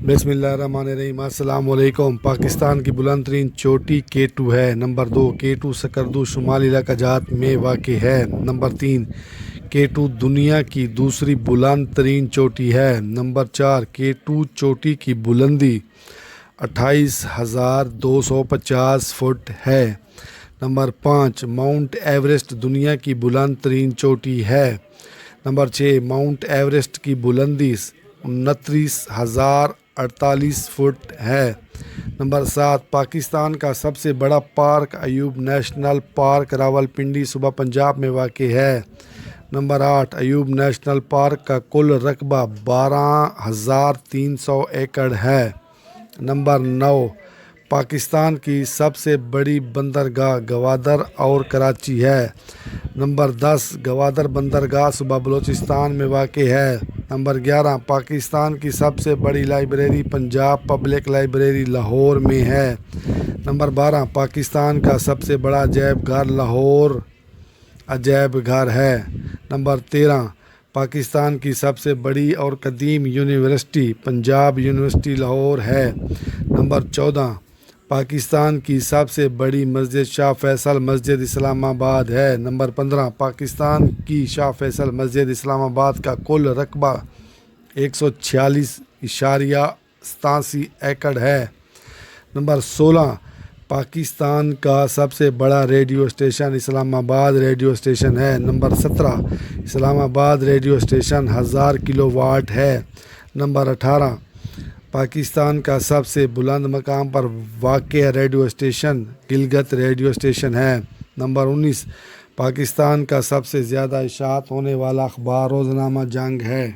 بسم اللہ الرحمن الرحیم۔ السلام علیکم۔ پاکستان کی بلند ترین چوٹی K2 ہے۔ نمبر 2 K2 سکردو شمالی علاقہ جات میں واقع ہے۔ نمبر 3 K2 دنیا کی دوسری بلند ترین چوٹی ہے۔ نمبر 4 K2 چوٹی کی بلندی 28,250 فٹ ہے۔ نمبر 5 ماؤنٹ ایوریسٹ دنیا کی بلند ترین چوٹی ہے۔ نمبر 6 ماؤنٹ ایوریسٹ کی بلندی 29,048 فٹ ہے۔ نمبر 7 پاکستان کا سب سے بڑا park Ayub national park Rawalpindi صوبہ پنجاب میں واقع ہے۔ نمبر 8 ایوب نیشنل پارک کا کل رقبہ 12,300 ایکڑ ہے۔ نمبر 9 پاکستان کی سب سے بڑی بندرگاہ گوادر اور کراچی ہے۔ نمبر 10 گوادر بندرگاہ صوبہ بلوچستان میں واقع ہے۔ نمبر 11 پاکستان کی سب سے بڑی library Punjab public library Lahore میں ہے۔ نمبر 12 پاکستان کا سب سے بڑا عجائب گھر لاہور عجائب گھر ہے۔ نمبر 13 پاکستان کی سب سے بڑی اور قدیم یونیورسٹی پنجاب یونیورسٹی لاہور ہے۔ نمبر 14 پاکستان کی سب سے بڑی مسجد شاہ فیصل مسجد اسلام آباد ہے۔ نمبر 15 پاکستان کی شاہ فیصل مسجد اسلام آباد کا کل رقبہ 146.87 ایکڑ ہے۔ نمبر 16 پاکستان کا سب سے بڑا ریڈیو اسٹیشن اسلام آباد ریڈیو اسٹیشن ہے۔ نمبر 17 اسلام آباد ریڈیو اسٹیشن 1000 کلو واٹ ہے۔ نمبر 18 پاکستان کا سب سے بلند مقام پر واقع radio station Gilgit radio station ہے۔ نمبر 19 پاکستان کا سب سے زیادہ اشاعت ہونے والا اخبار روزنامہ جنگ ہے۔